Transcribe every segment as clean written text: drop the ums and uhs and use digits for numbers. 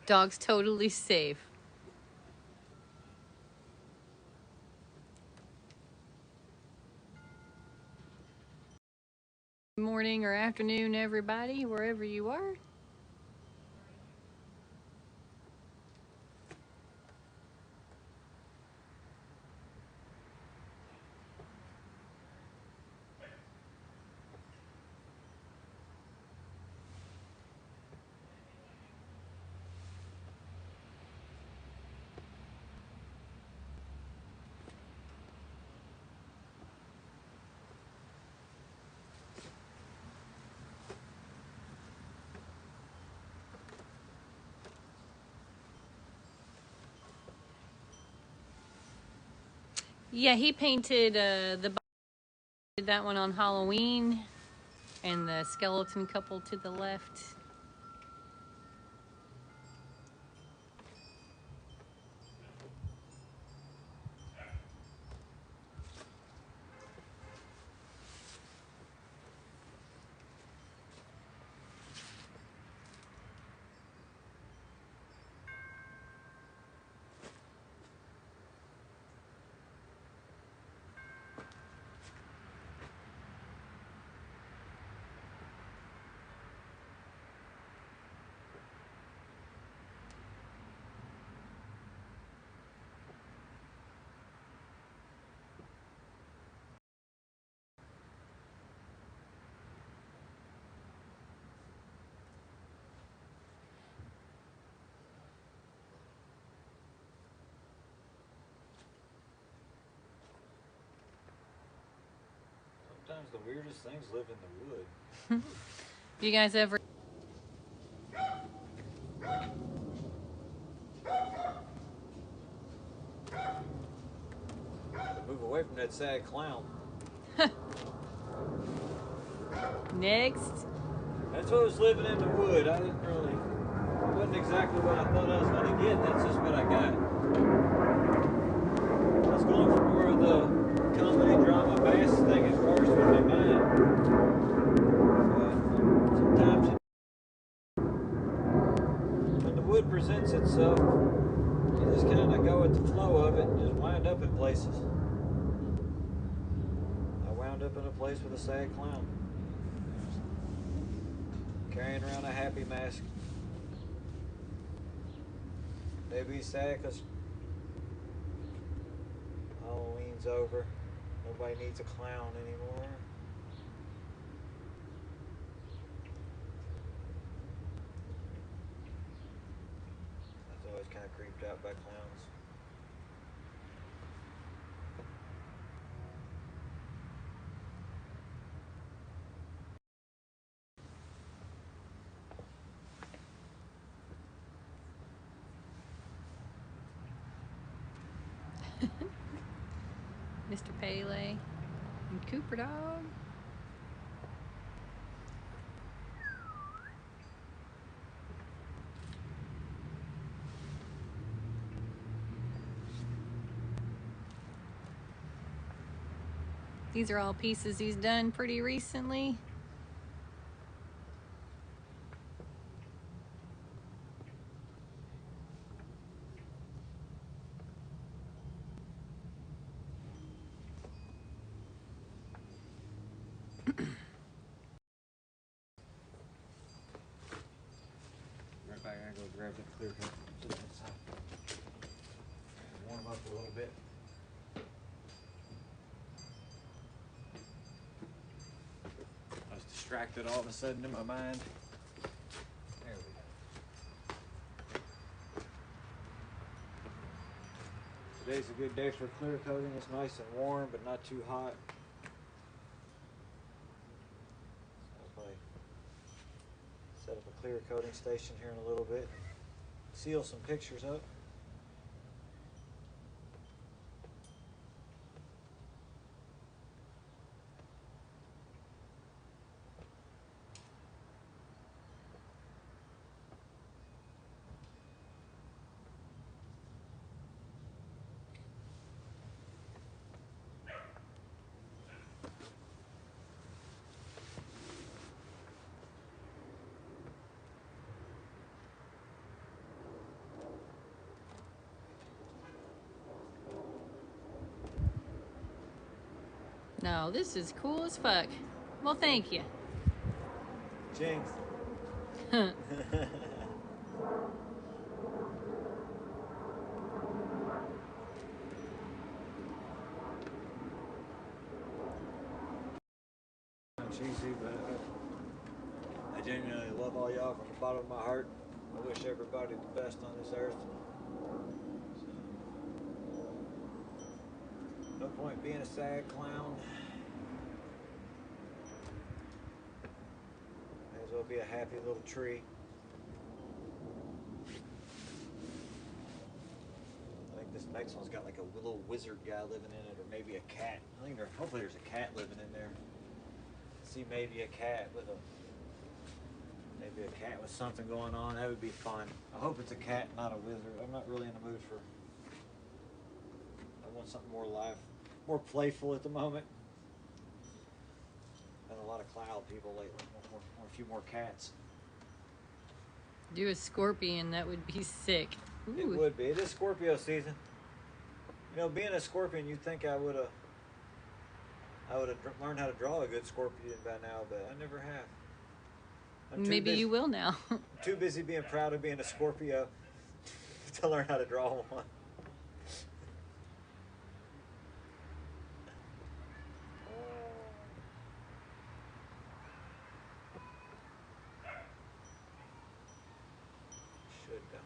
Dog's totally safe. Good morning or afternoon, everybody, wherever you are. Yeah, he painted that one on Halloween, and the skeleton couple to the left. Sometimes the weirdest things live in the wood. You guys ever Move away from that sad clown. next? That's what was living in the wood. I didn't really, it wasn't exactly what I thought I was going to get. That's just what I got. I was going for more of the comedy drama bass thing at first with my mind. Sometimes when the wood presents itself, you just kind of go with the flow of it and just wind up in places. I wound up in a place with a sad clown, carrying around a happy mask. Maybe he's sad because Halloween's over. Nobody needs a clown anymore. I was always kind of creeped out by clowns. Mr. Pele and Cooper Dog. These are all pieces he's done pretty recently. Right back, I go grab that clear cut. Warm up a little bit. I was distracted all of a sudden in my mind. There we go. Today's a good day for clear coating. It's nice and warm, but not too hot. I'll probably set up a clear coating station here in a little bit. Seal some pictures up. No, this is cool as fuck. Well, thank you. Jinx. Cheesy, but I genuinely love all y'all from the bottom of my heart. I wish everybody the best on this earth. So, no point being a sad clown. May as well be a happy little tree. I think this next one's got like a little wizard guy living in it, or maybe a cat. Hopefully there's a cat living in there. See, maybe a cat with something going on. That would be fun. I hope it's a cat, not a wizard. I'm not really in the mood for. I want something more live, more playful at the moment. Been a lot of cloud people lately. Want a few more cats. Do a scorpion, that would be sick. Ooh. It would be. It is Scorpio season. You know, being a scorpion, you'd think I would have learned how to draw a good scorpion by now, but I never have. Maybe you will now. I'm too busy being proud of being a Scorpio to learn how to draw one. Should go.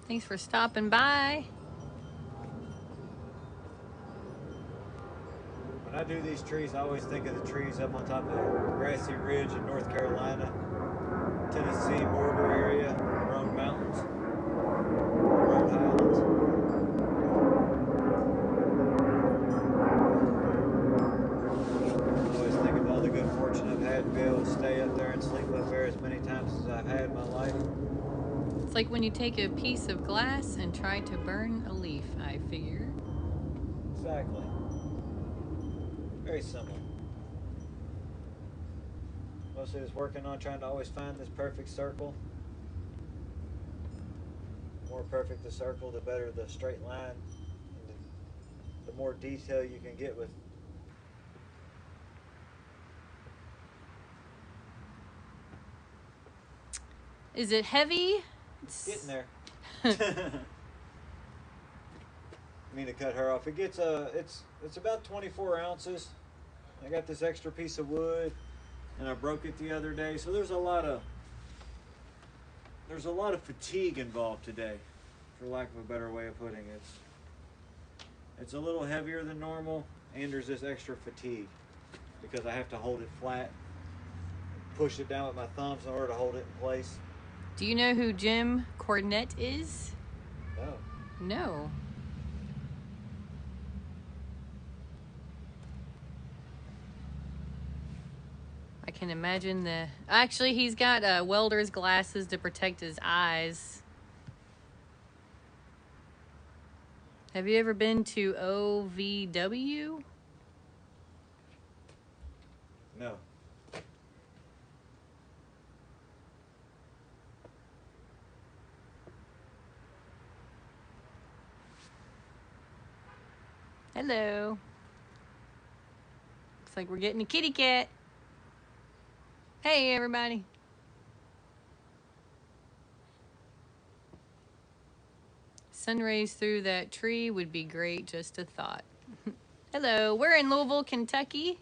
Thanks for stopping by. When I do these trees, I always think of the trees up on top of the grassy ridge in North Carolina, Tennessee border area, Roan Mountains, Roan Highlands. I always think of all the good fortune I've had to be able to stay up there and sleep up there as many times as I've had in my life. It's like when you take a piece of glass and try to burn a leaf, I figure. Exactly. Very similar. Mostly just working on trying to always find this perfect circle. The more perfect the circle, the better the straight line. And the more detail you can get with. Is it heavy? It's getting there. I mean to cut her off. It gets it's about 24 ounces. I got this extra piece of wood, and I broke it the other day. So there's a lot of fatigue involved today, for lack of a better way of putting it. It's a little heavier than normal, and there's this extra fatigue because I have to hold it flat, push it down with my thumbs in order to hold it in place. Do you know who Jim Cornette is? No. No. I can imagine actually, he's got welder's glasses to protect his eyes. Have you ever been to OVW? No. Hello. Looks like we're getting a kitty cat. Hey, everybody. Sun rays through that tree would be great, just a thought. Hello, we're in Louisville, Kentucky.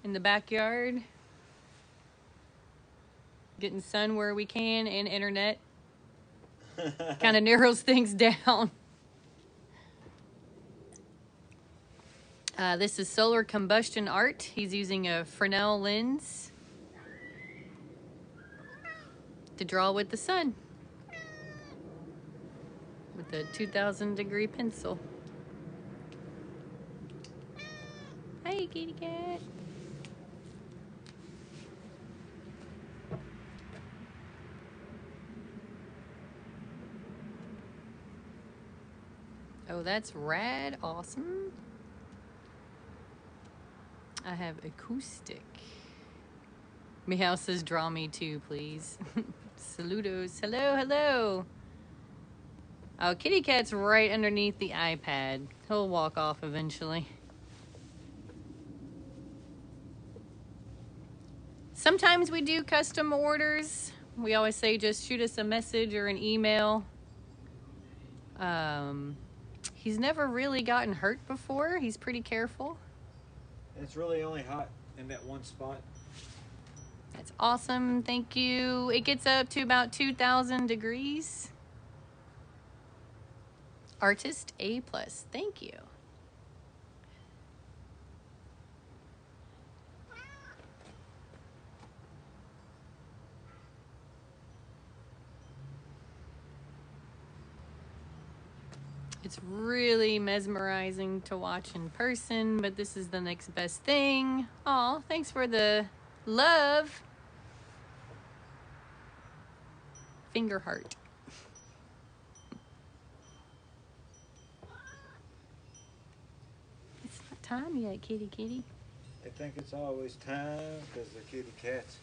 In the backyard. Getting sun where we can and internet. Kind of narrows things down. This is solar combustion art. He's using a Fresnel lens to draw with the sun with a 2000-degree pencil. Hey, kitty cat. Oh, that's rad. Awesome. I have acoustic. Meow says, draw me too, please. Saludos. Hello, hello. Oh, kitty cat's right underneath the iPad. He'll walk off eventually. Sometimes we do custom orders. We always say just shoot us a message or an email. He's never really gotten hurt before. He's pretty careful. It's really only hot in that one spot. That's awesome. Thank you. It gets up to about 2,000 degrees. Artist A+. Thank you. It's really mesmerizing to watch in person, but this is the next best thing. Aw, thanks for the love. Finger heart. It's not time yet, kitty kitty. They think it's always time because they're kitty cats.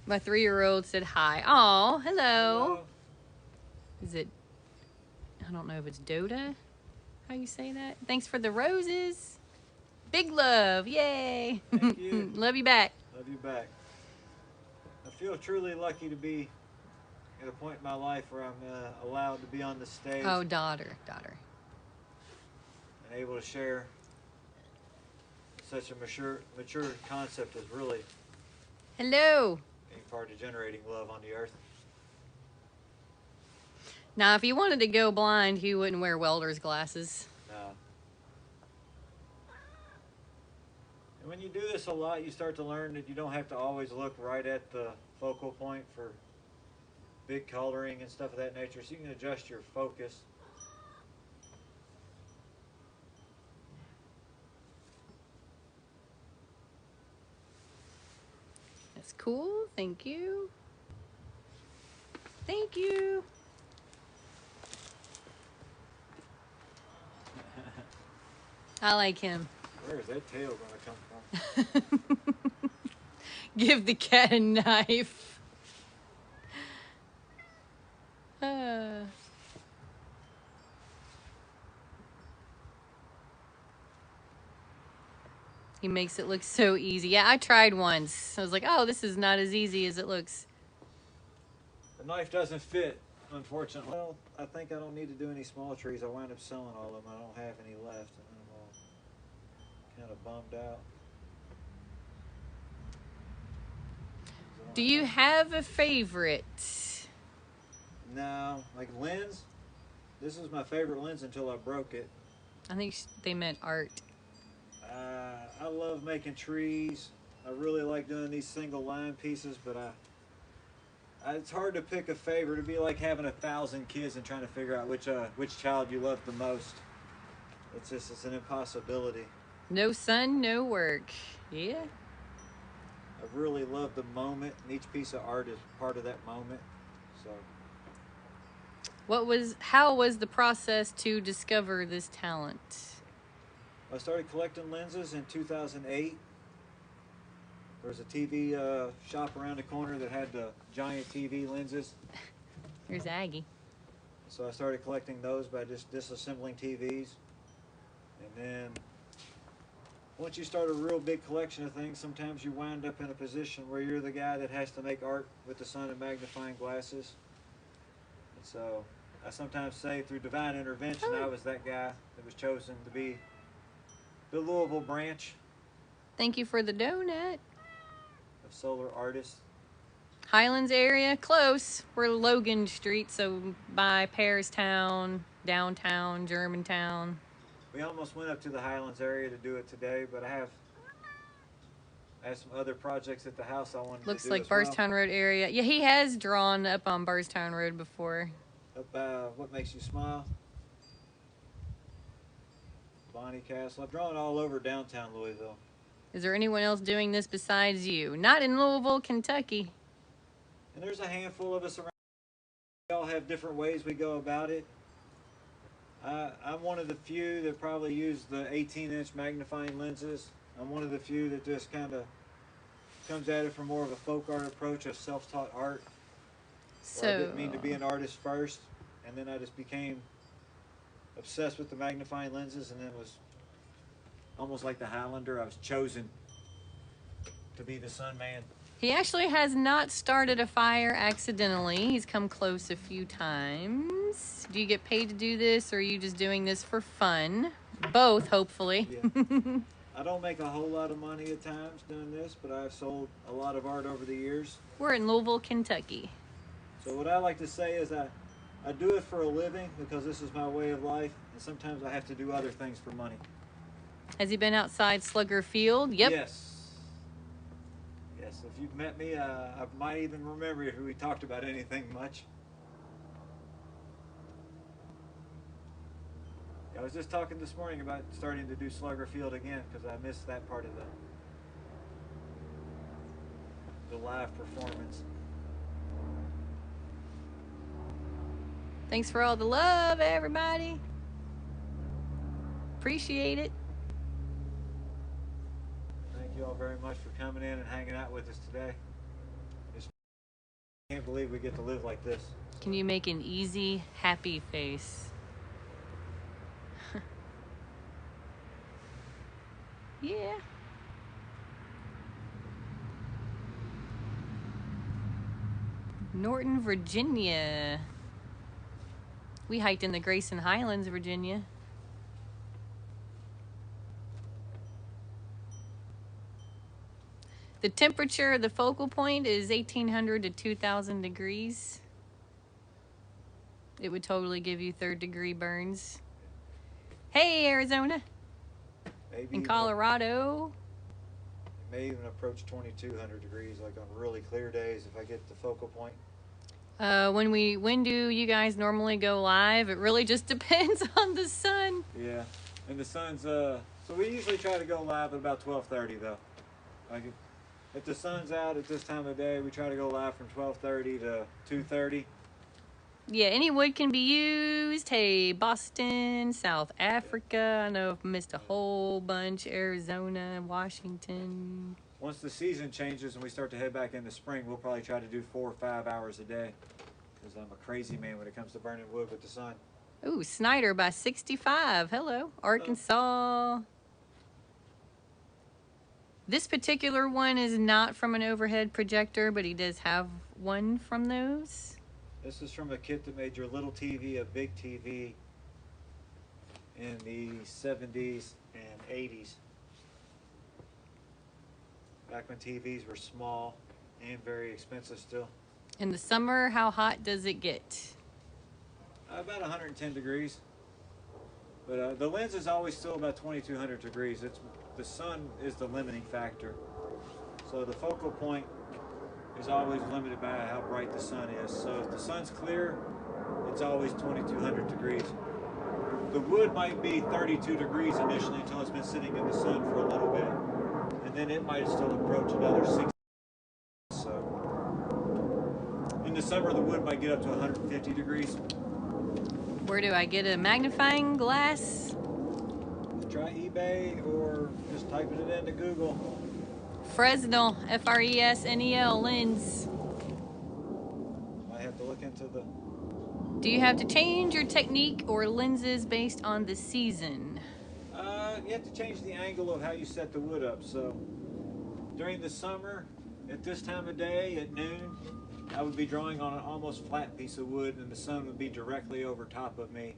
My 3-year-old said hi. Aw, hello. Hello. Is it, I don't know if it's Dota, how you say that? Thanks for the roses. Big love, yay. Thank you. Love you back. Love you back. I feel truly lucky to be at a point in my life where I'm allowed to be on the stage Oh, daughter. and able to share such a mature concept as really Hello. being part of generating love on the earth. Now, if you wanted to go blind, he wouldn't wear welder's glasses. No. And when you do this a lot, you start to learn that you don't have to always look right at the focal point for big coloring and stuff of that nature, so you can adjust your focus. That's cool. Thank you. Thank you. I like him. Where is that tail going to come from? Give the cat a knife. He makes it look so easy. Yeah, I tried once. I was like, oh, this is not as easy as it looks. The knife doesn't fit, unfortunately. Well, I think I don't need to do any small trees. I wound up selling all of them. I don't have any left. And I'm all kind of bummed out. Do you have a favorite? No, like lens. This is my favorite lens until I broke it. I think they meant art. I love making trees. I really like doing these single line pieces, but it's hard to pick a favorite. It'd be like having 1,000 kids and trying to figure out which child you love the most. It's an impossibility. No sun, no work. Yeah. I really love the moment, and each piece of art is part of that moment. So. How was the process to discover this talent? I started collecting lenses in 2008. There was a TV shop around the corner that had the giant TV lenses. There's Aggie. So I started collecting those by just disassembling TVs. And then once you start a real big collection of things, sometimes you wind up in a position where you're the guy that has to make art with the sun and magnifying glasses. And so I sometimes say through divine intervention, I was that guy that was chosen to be the Louisville branch Thank you for the donut. of solar artists. Highlands area, close. We're Logan Street, so by Paris-town, downtown, Germantown. We almost went up to the Highlands area to do it today, but I have some other projects at the house I wanted Looks to do like as well. Burrstown Road area. Yeah, he has drawn up on Burrstown Road before. Up What Makes You Smile, Bonnie Castle. I've drawn all over downtown Louisville. Is there anyone else doing this besides you? Not in Louisville, Kentucky. And there's a handful of us around. We all have different ways we go about it. I'm one of the few that probably use the 18-inch magnifying lenses. I'm one of the few that just kind of comes at it from more of a folk art approach of self-taught art, where I So, didn't mean to be an artist first, and then I just became obsessed with the magnifying lenses, and then was almost like the Highlander. I was chosen to be the Sun Man. he actually has not started a fire accidentally. He's come close a few times. Do you get paid to do this, or are you just doing this for fun? Both, hopefully. Yeah. I don't make a whole lot of money at times doing this, but I've sold a lot of art over the years. We're in Louisville, Kentucky. So what I like to say is I do it for a living because this is my way of life, and sometimes I have to do other things for money. Has he been outside Slugger Field? Yep. Yes. Yes, if you've met me, I might even remember if we talked about anything much. I was just talking this morning about starting to do Slugger Field again because I missed that part of the live performance. Thanks for all the love, everybody. Appreciate it. Thank you all very much for coming in and hanging out with us today. I can't believe we get to live like this. Can you make an easy, happy face? Yeah. Norton, Virginia. We hiked in the Grayson Highlands, Virginia. The temperature of the focal point is 1800 to 2000 degrees. It would totally give you third-degree burns. Hey, Arizona. Maybe In Colorado. It may even approach 2200 degrees, like on really clear days if I get the focal point. When do you guys normally go live? It really just depends on the sun. Yeah, and the sun's so we usually try to go live at about 12:30 though. Like if the sun's out at this time of day, we try to go live from 12:30 to 2:30. Yeah, any wood can be used. Hey, Boston, South Africa. I know I've missed a whole bunch. Arizona, Washington. Once the season changes and we start to head back into spring, we'll probably try to do 4 or 5 hours a day. Because I'm a crazy man when it comes to burning wood with the sun. Ooh, Snyder by 65. Hello, Arkansas. This particular one is not from an overhead projector, but he does have one from those. This is from a kit that made your little TV a big TV in the 70s and 80s. Back when TVs were small and very expensive still. In the summer, how hot does it get? About 110 degrees. But the lens is always still about 2200 degrees. The sun is the limiting factor. So the focal point is always limited by how bright the sun is. So if the sun's clear, it's always 2200 degrees. The wood might be 32 degrees initially until it's been sitting in the sun for a little bit. And then it might still approach another 60. So in the summer, the wood might get up to 150 degrees. Where do I get a magnifying glass? Try eBay or just typing it into Google. Fresnel, Fresnel lens. Might have to look into the... Do you have to change your technique or lenses based on the season? You have to change the angle of how you set the wood up. So during the summer, at this time of day, at noon, I would be drawing on an almost flat piece of wood and the sun would be directly over top of me.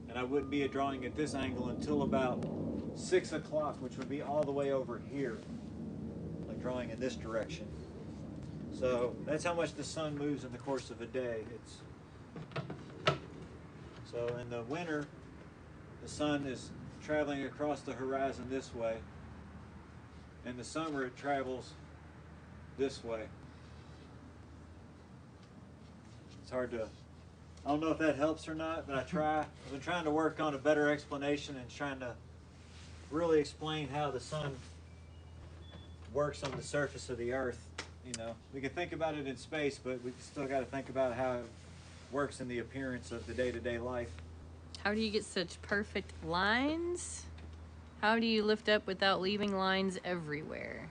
And I wouldn't be drawing at this angle until about 6 o'clock, which would be all the way over here, like drawing in this direction. So that's how much the sun moves in the course of a day. So in the winter, the sun is traveling across the horizon this way. In the summer, it travels this way. It's hard to, I don't know if that helps or not, but I've been trying to work on a better explanation and trying to really explain how the sun works on the surface of the earth. You know, we can think about it in space, but we still got to think about how it works in the appearance of the day-to-day life. How do you get such perfect lines? How do you lift up without leaving lines everywhere?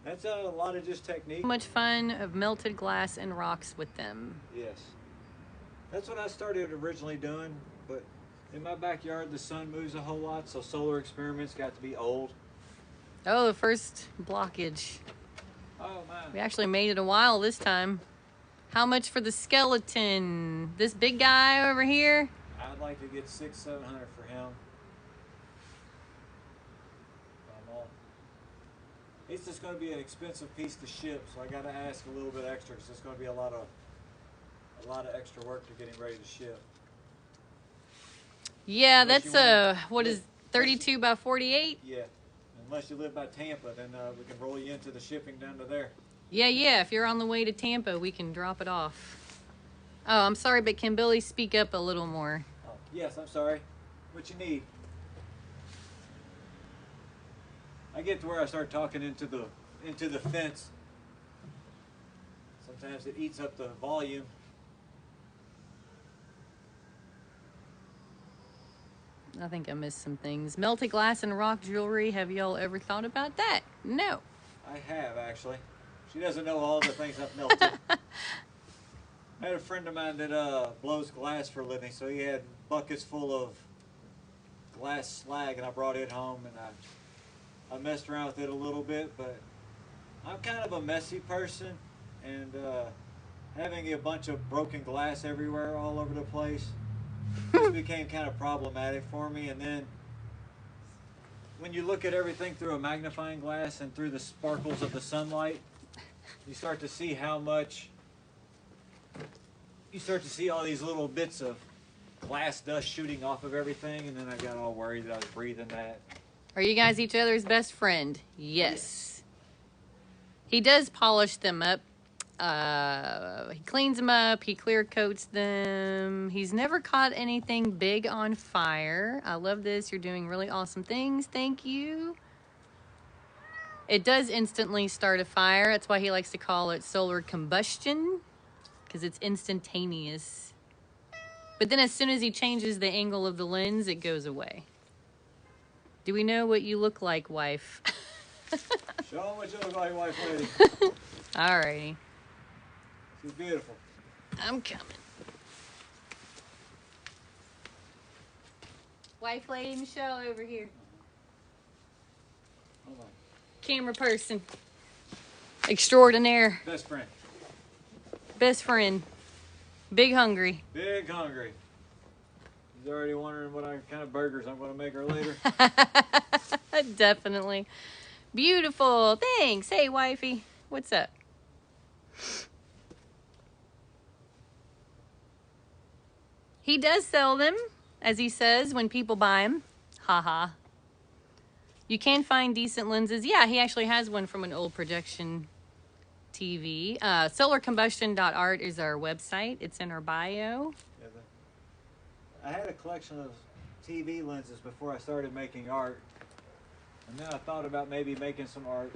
That's a lot of just technique. So much fun of melted glass and rocks with them. Yes. That's what I started originally doing, but in my backyard the sun moves a whole lot, so solar experiments got to be old. Oh, the first blockage. Oh man. We actually made it a while this time. How much for the skeleton? This big guy over here? I'd like to get $600-700 for him. It's just going to be an expensive piece to ship, so I got to ask a little bit extra because it's going to be a lot of extra work to get him ready to ship. Yeah, Unless that's what is 32 by 48? Yeah, unless you live by Tampa, then we can roll you into the shipping down to there. Yeah, if you're on the way to Tampa, we can drop it off. Oh, I'm sorry, but can Billy speak up a little more? Oh, yes, I'm sorry. What you need? I get to where I start talking into the fence. Sometimes it eats up the volume. I think I missed some things. Melted glass and rock jewelry. Have y'all ever thought about that? No. I have, actually. She doesn't know all the things I've melted. I had a friend of mine that blows glass for a living, so he had buckets full of glass slag, and I brought it home, and I messed around with it a little bit, but I'm kind of a messy person, and having a bunch of broken glass everywhere, all over the place, just became kind of problematic for me. And then when you look at everything through a magnifying glass and through the sparkles of the sunlight, you start to see how much, you start to see all these little bits of glass dust shooting off of everything, and then I got all worried that I was breathing that. Are you guys each other's best friend? Yes. He does polish them up. He cleans them up. He clear coats them. He's never caught anything big on fire. I love this. You're doing really awesome things. Thank you. It does instantly start a fire. That's why he likes to call it solar combustion, because it's instantaneous. But then as soon as he changes the angle of the lens, it goes away. Do we know what you look like, wife? Show them what you look like, wife lady. Alrighty. She's beautiful. I'm coming. Wife lady Michelle over here. Hold on. Camera person. Extraordinaire. Best friend. Best friend. Big hungry. Big hungry. She's already wondering what kind of burgers I'm going to make her later. Definitely. Beautiful. Thanks. Hey, wifey. What's up? He does sell them, as he says, when people buy them. Haha. You can find decent lenses. Yeah, he actually has one from an old projection TV. Solarcombustion.art is our website. It's in our bio. Yeah, I had a collection of TV lenses before I started making art. And then I thought about maybe making some art.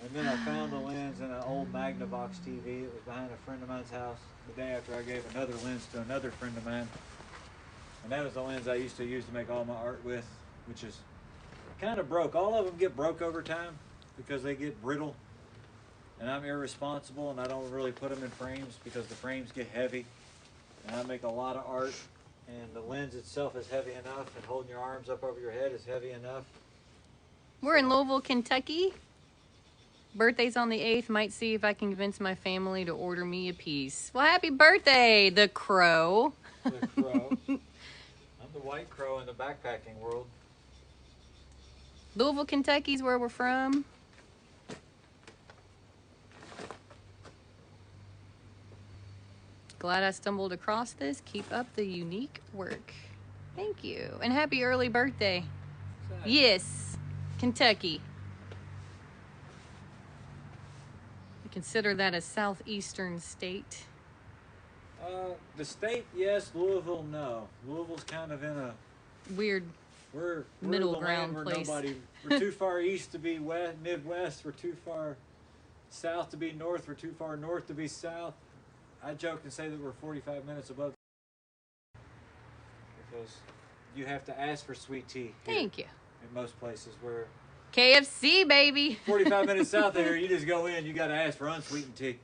And then I found a lens in an old Magnavox TV. It was behind a friend of mine's house the day after I gave another lens to another friend of mine. And that was the lens I used to use to make all my art with, which is kind of broke. All of them get broke over time because they get brittle. And I'm irresponsible, and I don't really put them in frames because the frames get heavy. And I make a lot of art, and the lens itself is heavy enough, and holding your arms up over your head is heavy enough. We're in Louisville, Kentucky. Birthday's on the 8th. Might see if I can convince my family to order me a piece. Well, happy birthday, the crow. The crow. I'm the white crow in the backpacking world. Louisville, Kentucky's where we're from. Glad I stumbled across this. Keep up the unique work. Thank you. And happy early birthday. Yes, Kentucky. We consider that a southeastern state. The state, yes. Louisville, no. Louisville's kind of in a Weird we're middle the land ground where place. We're too far east to be Midwest. We're too far south to be north. We're too far north to be south. I joke and say that we're 45 minutes above. because you have to ask for sweet tea here Thank you. in most places. Where KFC, baby. 45 minutes south of here, you just go in, you got to ask for unsweetened tea.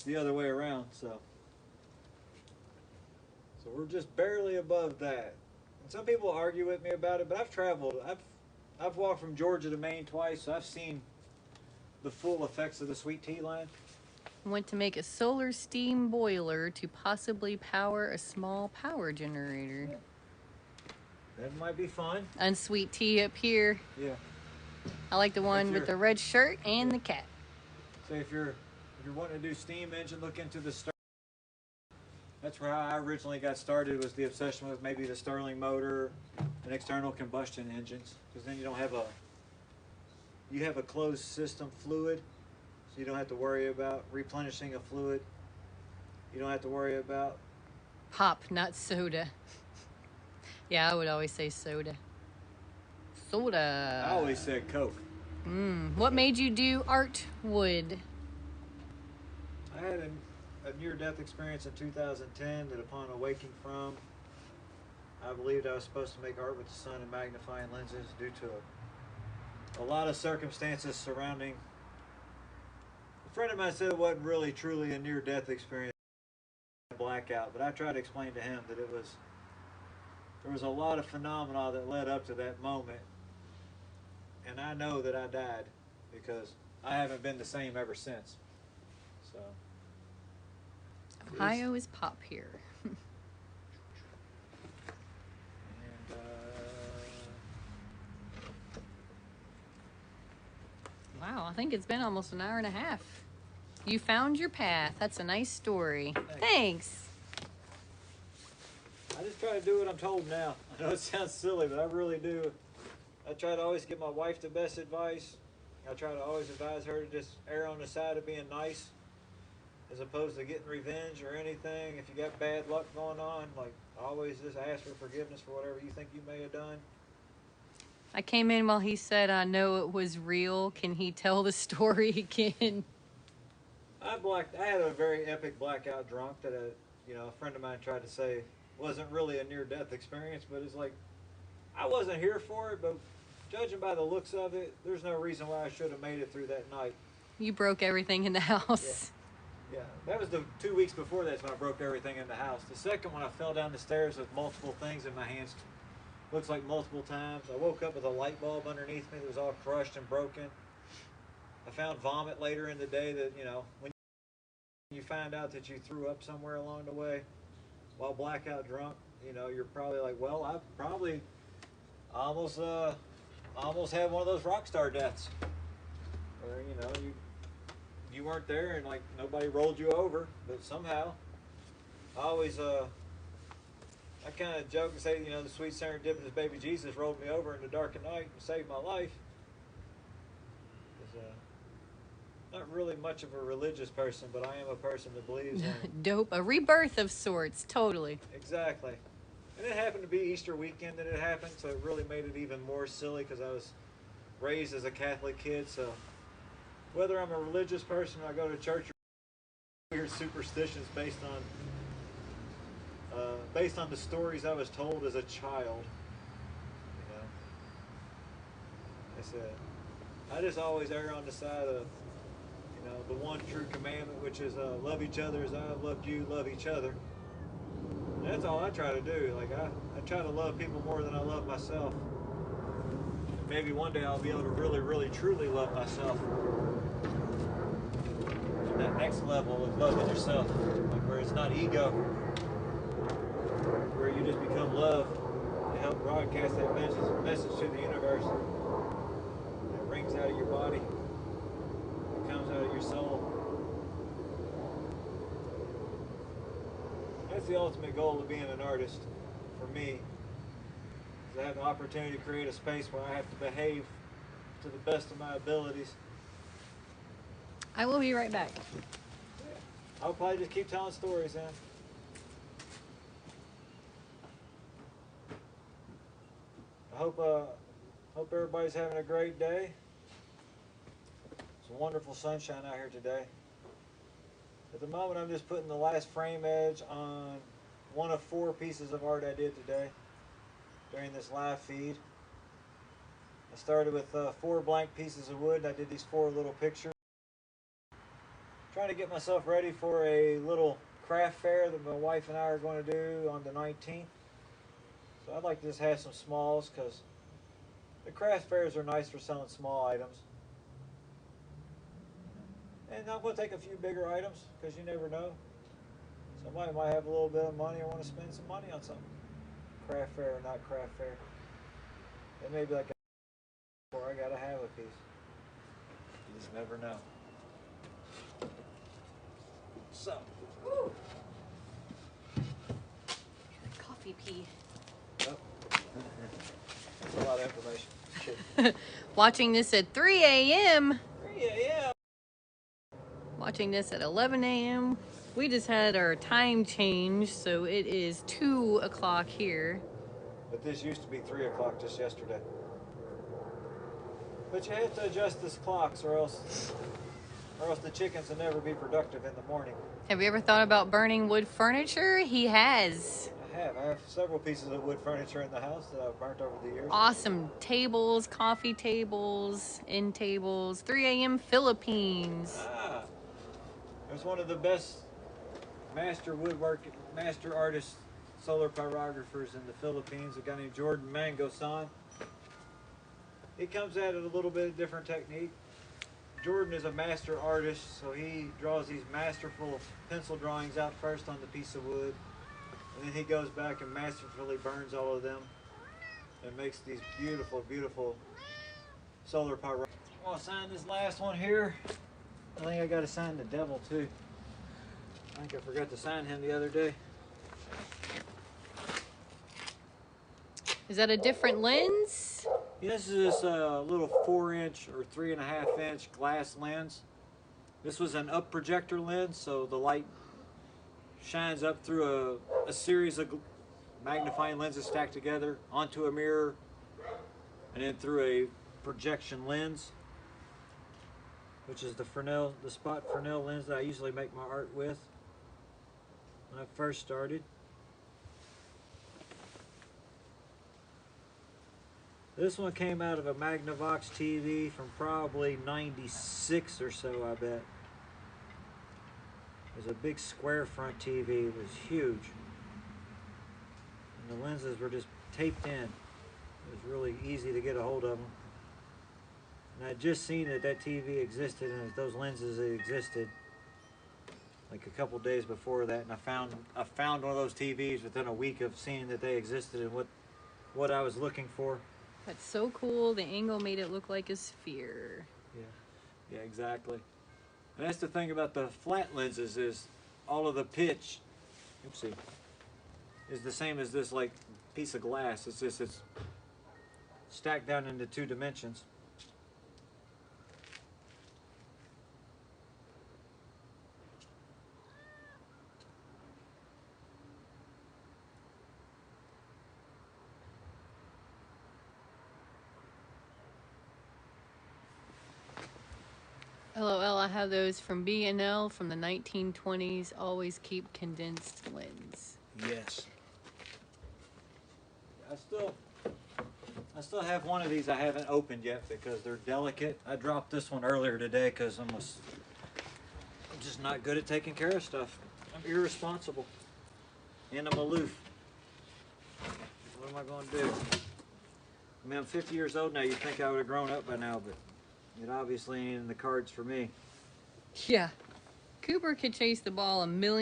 The other way around, so we're just barely above that. And some people argue with me about it, but I've traveled. I've walked from Georgia to Maine twice, so I've seen the full effects of the sweet tea line. Went to make a solar steam boiler to possibly power a small power generator. Yeah. That might be fun. Unsweet tea up here. Yeah. I like the one with the red shirt and the cat. So if you're wanting to do steam engine, look into the Stirling. That's where I originally got started, was the obsession with maybe the Stirling motor and external combustion engines, because then you have a closed system fluid, so you don't have to worry about replenishing a fluid. You don't have to worry about pop, not soda. Yeah, I would always say soda. Soda. I always said Coke. What made you do Artwood? I had a near-death experience in 2010 that, upon awaking from, I believed I was supposed to make art with the sun and magnifying lenses due to a lot of circumstances surrounding. A friend of mine said it wasn't really truly a near-death experience, a blackout, but I tried to explain to him that there was a lot of phenomena that led up to that moment, and I know that I died because I haven't been the same ever since. So Ohio is pop here. And Wow, I think it's been almost an hour and a half. You found your path. That's a nice story. Thanks. I just try to do what I'm told now. I know it sounds silly, but I really do. I try to always give my wife the best advice. I try to always advise her to just err on the side of being nice, as opposed to getting revenge or anything. If you got bad luck going on, like, always just ask for forgiveness for whatever you think you may have done. I came in while he said, I know it was real. Can he tell the story again? I had a very epic blackout drunk that a friend of mine tried to say wasn't really a near-death experience, but it's like, I wasn't here for it, but judging by the looks of it, there's no reason why I should have made it through that night. You broke everything in the house. Yeah, that was the 2 weeks before that's when I broke everything in the house. The second one, I fell down the stairs with multiple things in my hands. Looks like multiple times. I woke up with a light bulb underneath me that was all crushed and broken. I found vomit later in the day that, when you find out that you threw up somewhere along the way while blackout drunk, you're probably like, well, I probably almost had one of those rock star deaths. Where, you weren't there and like nobody rolled you over, but somehow I kind of joke and say, the sweet serendipitous baby Jesus rolled me over in the dark of night and saved my life. Not really much of a religious person, but I am a person that believes in Dope. A rebirth of sorts. Totally. Exactly. And it happened to be Easter weekend that it happened, so it really made it even more silly because I was raised as a Catholic kid. So whether I'm a religious person or I go to church, or weird superstitions based on the stories I was told as a child. I said, I just always err on the side of the one true commandment, which is love each other as I have loved you, love each other. And that's all I try to do. Like I try to love people more than I love myself. Maybe one day I'll be able to really, really, truly love myself. And that next level of loving yourself, like where it's not ego, where you just become love to help broadcast that message to the universe. It rings out of your body. It comes out of your soul. That's the ultimate goal of being an artist for me. Is I have the opportunity to create a space where I have to behave to the best of my abilities. I will be right back. Yeah. I'll probably just keep telling stories then. I hope everybody's having a great day. It's wonderful sunshine out here today. At the moment, I'm just putting the last frame edge on one of 4 pieces of art I did today during this live feed. I started with 4 blank pieces of wood and I did these 4 little pictures. Trying to get myself ready for a little craft fair that my wife and I are going to do on the 19th. So I'd like to just have some smalls because the craft fairs are nice for selling small items. And I'm going to take a few bigger items because you never know. Somebody might have a little bit of money or want to spend some money on something. Craft fair or not craft fair. It may be like I gotta have a piece. You just never know. So. Coffee pee. Oh. That's a lot of information. Watching this at 3 a.m. 3 a.m. Watching this at 11 a.m. We just had our time change, so it is 2 o'clock here. But this used to be 3 o'clock just yesterday. But you have to adjust this clocks or else the chickens will never be productive in the morning. Have you ever thought about burning wood furniture? He has. I have several pieces of wood furniture in the house that I've burnt over the years. Awesome tables, coffee tables, end tables. 3 a.m. Philippines. Ah, there's one of the best master artist solar pyrographers in the Philippines, a guy named Jordan Mangosan. He comes at it a little bit different technique. Jordan is a master artist, so he draws these masterful pencil drawings out first on the piece of wood, and then he goes back and masterfully burns all of them and makes these beautiful, beautiful solar pyrographers. I'm going to sign this last one here. I think I got to sign the devil too. I think I forgot to sign him the other day. Is that a different lens? This is a little 4-inch or 3.5-inch glass lens. This was an up projector lens, so the light shines up through a series of magnifying lenses stacked together onto a mirror and then through a projection lens, which is the spot Fresnel lens that I usually make my art with when I first started. This one came out of a Magnavox TV from probably 96 or so, I bet. It was a big square front TV. It was huge. And the lenses were just taped in. It was really easy to get a hold of them. And I'd just seen that TV existed and that those lenses existed like a couple days before that. And I found one of those TVs within a week of seeing that they existed and what I was looking for. That's so cool. The angle made it look like a sphere. Yeah, exactly. And that's the thing about the flat lenses is all of the pitch, oopsie, is the same as this like piece of glass. It's just it's stacked down into 2 dimensions. LOL, I have those from B&L from the 1920s. Always keep condensed lens. Yes. I still have one of these I haven't opened yet because they're delicate. I dropped this one earlier today because I'm just not good at taking care of stuff. I'm irresponsible and I'm aloof. What am I going to do? I mean, I'm 50 years old now. You'd think I would have grown up by now, but it obviously ain't in the cards for me. Yeah. Cooper could chase the ball a million